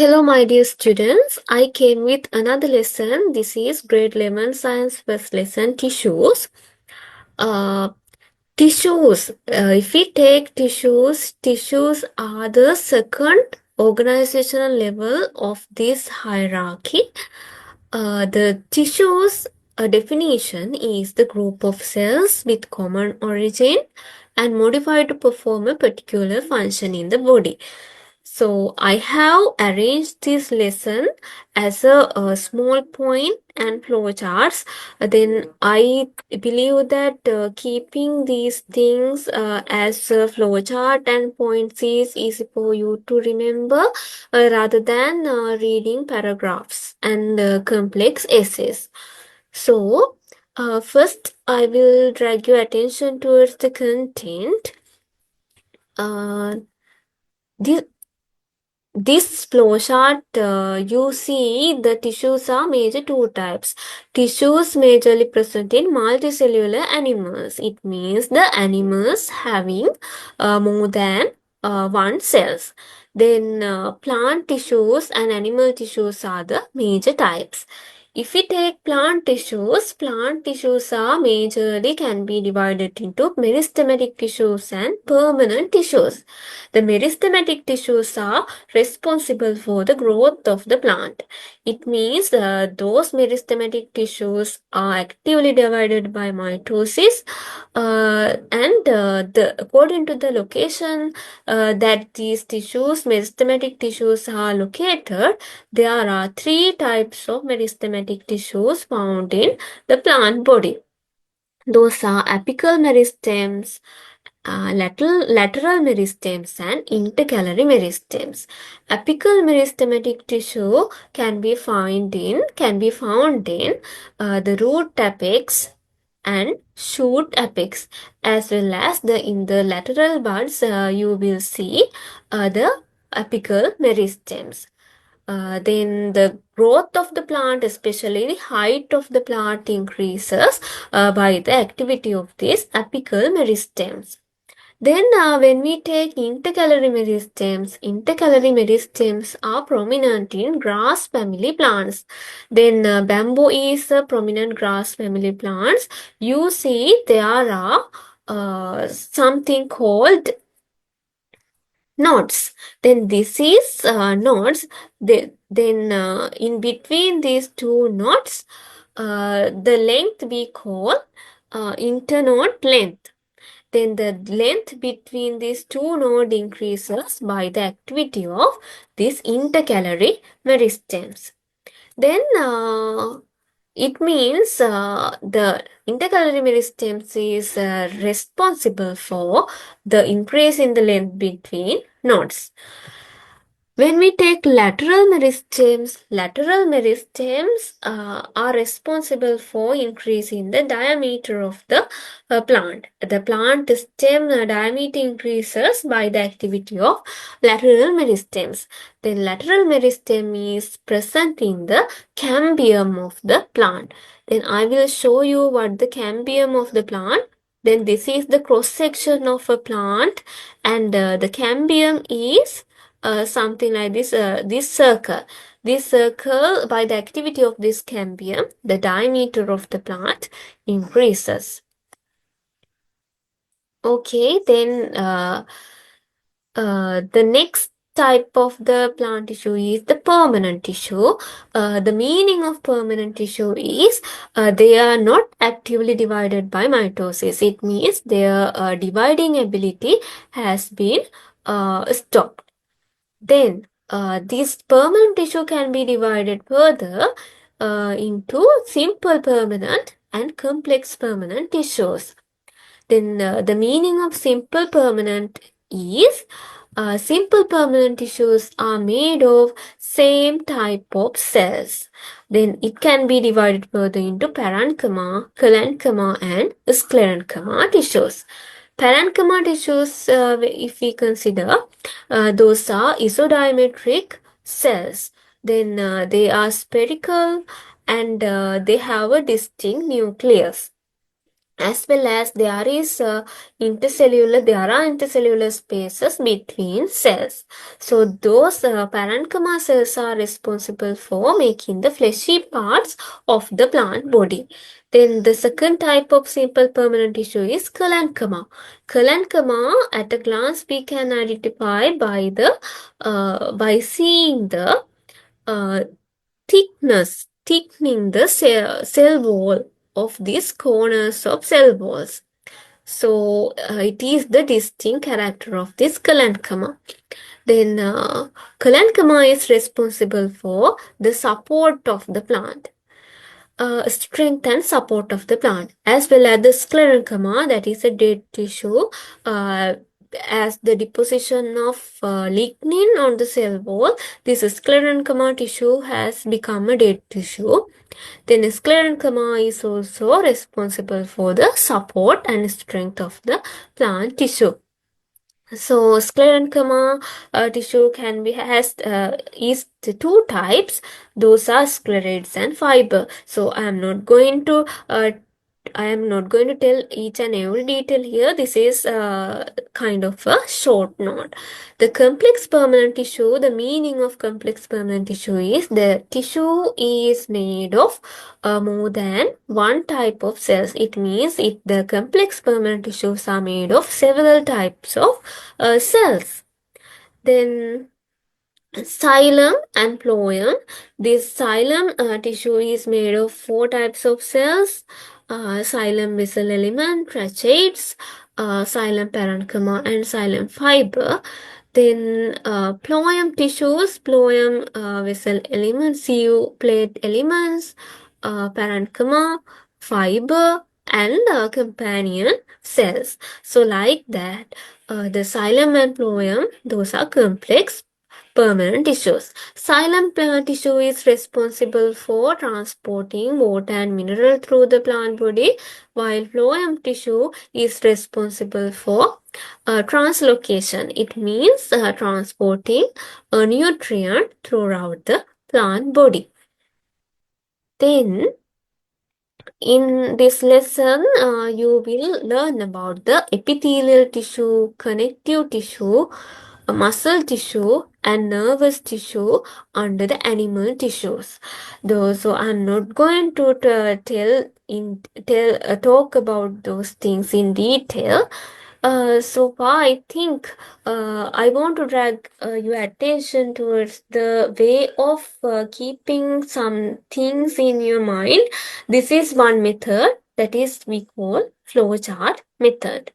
Hello, my dear students. I came with another lesson. This is grade 11 science first lesson tissues. Uh, if we take tissues are the second organizational level of this hierarchy. The tissues definition is the group of cells with common origin and modified to perform a particular function in the body. So I have arranged this lesson as a small point and flowcharts. Then I believe that keeping these things as a flowchart and points is easy for you to remember rather than reading paragraphs and complex essays. So first I will drag your attention towards the content. Uh, this, This flowchart, you see the tissues are major two types. Tissues majorly present in multicellular animals. It means the animals having more than one cells. Then plant tissues and animal tissues are the major types. If we take plant tissues are majorly can be divided into meristematic tissues and permanent tissues. The meristematic tissues are responsible for the growth of the plant. It means those meristematic tissues are actively divided by mitosis, and according to the location that these meristematic tissues are located, there are three types of meristematic tissues found in the plant body. Those are apical meristems, lateral meristems and intercalary meristems. Apical meristematic tissue can be found in the root apex and shoot apex, as well as in the lateral buds. You will see the apical meristems. Then the growth of the plant, especially the height of the plant, increases by the activity of these apical meristems. Then, when we take intercalary meristems are prominent in grass family plants. Then, bamboo is a prominent grass family plants. You see, there are something called knots. Then this is knots. Then in between these two knots, the length we call internode length. Then the length between these two nodes increases by the activity of these intercalary meristems. Then it means the intercalary meristems is responsible for the increase in the length between nodes. When we take lateral meristems are responsible for increasing the diameter of the plant. The plant stem diameter increases by the activity of lateral meristems. The lateral meristem is present in the cambium of the plant. Then I will show you what the cambium of the plant. Then this is the cross section of a plant, and the cambium is something like this circle. This circle, by the activity of this cambium, the diameter of the plant increases. Okay, then the next type of the plant tissue is the permanent tissue. The meaning of permanent tissue is they are not actively divided by mitosis. It means their dividing ability has been stopped. Then this permanent tissue can be divided further into simple permanent and complex permanent tissues. Then the meaning of simple permanent is simple permanent tissues are made of same type of cells. Then it can be divided further into parenchyma, collenchyma and sclerenchyma tissues. Parenchyma tissues, if we consider, those are isodiametric cells. Then they are spherical and they have a distinct nucleus. as well as there are intercellular spaces between cells. So those parenchyma cells are responsible for making the fleshy parts of the plant body. Then the second type of simple permanent tissue is collenchyma. Collenchyma, at a glance we can identify by seeing the uh, thickening the cell wall of these corners of cell walls. So it is the distinct character of this collenchyma. Then collenchyma is responsible for the support of the plant, strength and support of the plant, as well as the sclerenchyma, that is a dead tissue, uh, as the deposition of lignin on the cell wall. This sclerenchyma tissue has become a dead tissue. Then sclerenchyma is also responsible for the support and strength of the plant tissue. So sclerenchyma tissue can be has is the two types. Those are sclerates and fiber. So I am not going to tell each and every detail here. This is kind of a short note. The complex permanent tissue, the meaning of complex permanent tissue is the tissue is made of more than one type of cells. It means the complex permanent tissues are made of several types of cells. Then xylem and phloem. This xylem tissue is made of four types of cells: xylem vessel element, tracheids, xylem parenchyma, and xylem fiber. Then phloem tissues, phloem vessel elements, sieve plate elements, parenchyma, fiber, and companion cells. So like that, the xylem and phloem, those are complex permanent tissues. Xylem plant tissue is responsible for transporting water and mineral through the plant body, while phloem tissue is responsible for translocation. It means transporting a nutrient throughout the plant body. Then in this lesson, you will learn about the epithelial tissue, connective tissue, muscle tissue, and nervous tissue under the animal tissues. Though, so I'm not going to talk about those things in detail. So far, I think I want to drag your attention towards the way of keeping some things in your mind. This is one method, that is we call flowchart method.